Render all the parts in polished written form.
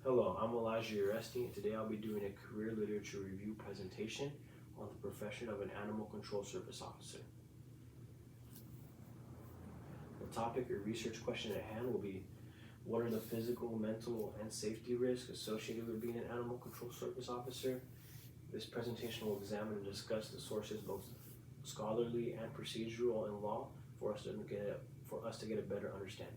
Hello, I'm Elijah Uresti, and today I'll be doing a career literature review presentation on the profession of an animal control service officer. The topic or research question at hand will be, what are the physical, mental, and safety risks associated with being an animal control service officer? This presentation will examine and discuss the sources, both scholarly and procedural in law, for us to get a better understanding.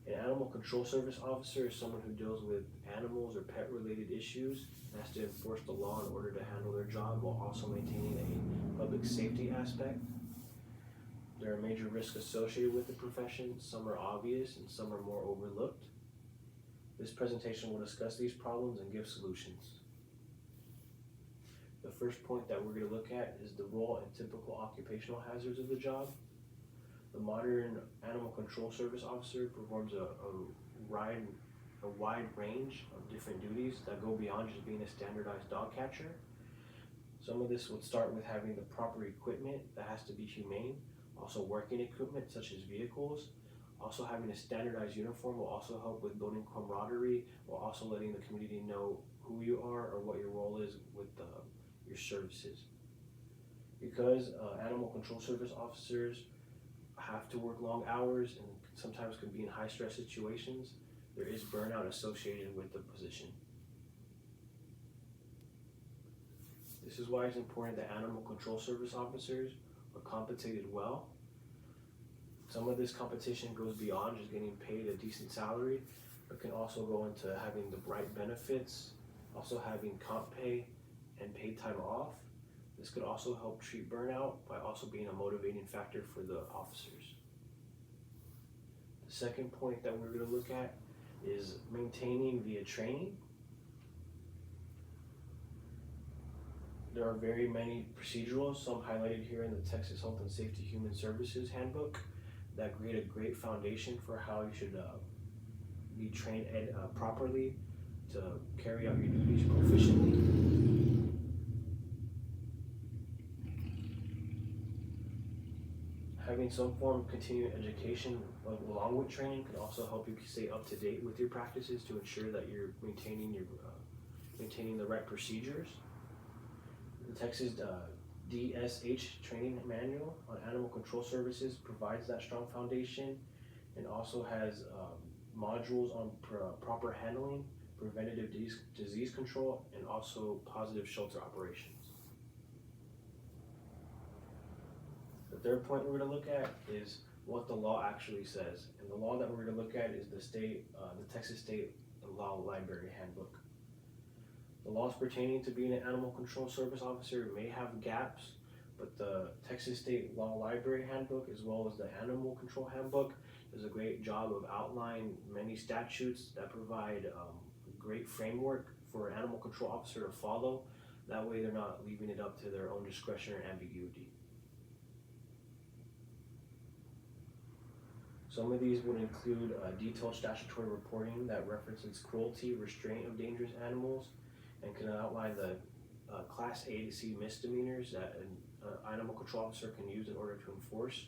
An animal control service officer is someone who deals with animals or pet-related issues and has to enforce the law in order to handle their job while also maintaining a public safety aspect. There are major risks associated with the profession. Some are obvious and some are more overlooked. This presentation will discuss these problems and give solutions. The first point that we're going to look at is the role and typical occupational hazards of the job. The modern animal control service officer performs a wide range of different duties that go beyond just being a standardized dog catcher. Some of this would start with having the proper equipment that has to be humane, also working equipment such as vehicles. Also having a standardized uniform will also help with building camaraderie, while also letting the community know who you are or what your role is with your services. Because animal control service officers have to work long hours and sometimes can be in high stress situations, there is burnout associated with the position. This is why it's important that animal control service officers are compensated well. Some of this compensation goes beyond just getting paid a decent salary, but can also go into having the right benefits, also having comp pay and paid time off. This could also help treat burnout by also being a motivating factor for the officers. The second point that we're going to look at is maintaining via training. There are very many procedurals, some highlighted here in the Texas Health and Safety Human Services Handbook, that create a great foundation for how you should be trained properly to carry out your duties proficiently. Having some form of continuing education along with training can also help you stay up to date with your practices to ensure that you're maintaining the right procedures. The Texas DSH training manual on animal control services provides that strong foundation, and also has modules on proper handling, preventative disease control, and also positive shelter operations. The third point we're going to look at is what the law actually says, and the law that we're going to look at is the Texas State Law Library Handbook. The laws pertaining to being an animal control service officer may have gaps, but the Texas State Law Library Handbook, as well as the Animal Control Handbook, does a great job of outlining many statutes that provide a great framework for an animal control officer to follow. That way they're not leaving it up to their own discretion or ambiguity. Some of these would include detailed statutory reporting that references cruelty, restraint of dangerous animals, and can outline the Class A to C misdemeanors that an animal control officer can use in order to enforce.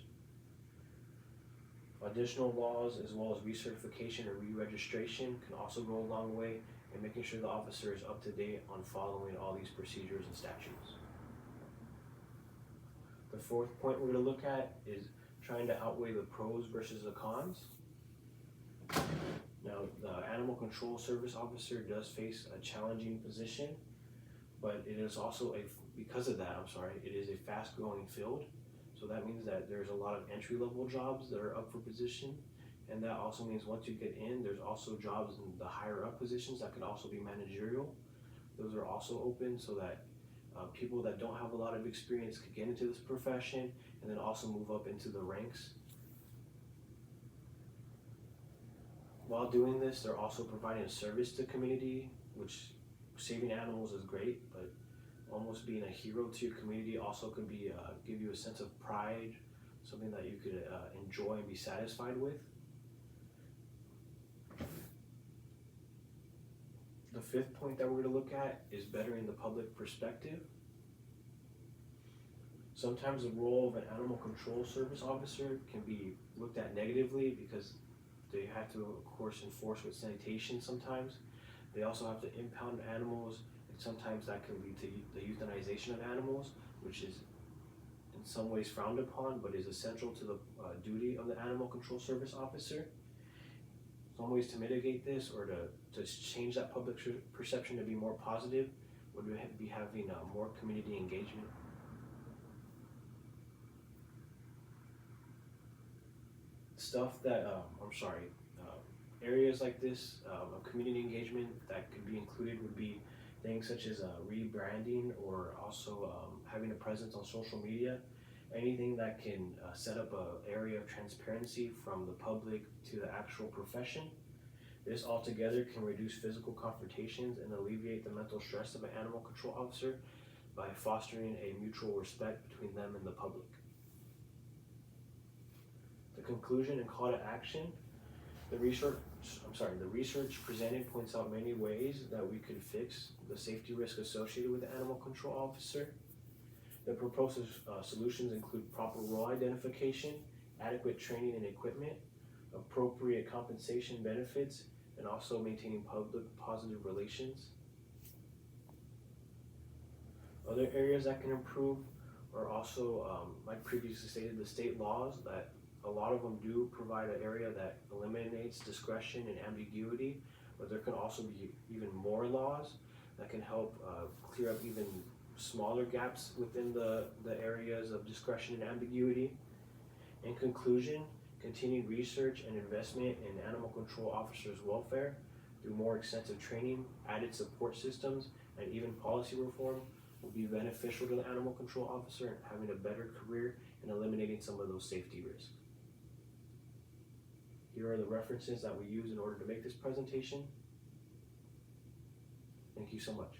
Additional laws, as well as recertification or re-registration, can also go a long way in making sure the officer is up to date on following all these procedures and statutes. The fourth point we're going to look at is trying to outweigh the pros versus the cons. Now, the animal control service officer does face a challenging position, but it is also because of that, it is a fast-growing field. So that means that there's a lot of entry-level jobs that are up for position, and that also means once you get in, there's also jobs in the higher-up positions that can also be managerial. Those are also open so that people that don't have a lot of experience can get into this profession and then also move up into the ranks. While doing this, they're also providing a service to the community, which saving animals is great, but almost being a hero to your community also could be give you a sense of pride, something that you could enjoy and be satisfied with. The fifth point that we're going to look at is bettering the public perspective. Sometimes the role of an animal control service officer can be looked at negatively because They have to, of course, enforce with sanitation sometimes. They also have to impound animals, and sometimes that can lead to the euthanization of animals, which is in some ways frowned upon, but is essential to the duty of the Animal Control Service officer. Some ways to mitigate this or to change that public perception to be more positive would be having more community engagement. Stuff that, areas like this of community engagement that could be included would be things such as rebranding or also having a presence on social media. Anything that can set up an area of transparency from the public to the actual profession. This altogether can reduce physical confrontations and alleviate the mental stress of an animal control officer by fostering a mutual respect between them and the public. The conclusion and call to action. The research presented points out many ways that we could fix the safety risk associated with the animal control officer. The proposed solutions include proper role identification, adequate training and equipment, appropriate compensation benefits, and also maintaining public positive relations. Other areas that can improve are also, like previously stated, the state laws that a lot of them do provide an area that eliminates discretion and ambiguity, but there can also be even more laws that can help clear up even smaller gaps within the areas of discretion and ambiguity. In conclusion, continued research and investment in animal control officers' welfare through more extensive training, added support systems, and even policy reform will be beneficial to the animal control officer in having a better career and eliminating some of those safety risks. Here are the references that we use in order to make this presentation. Thank you so much.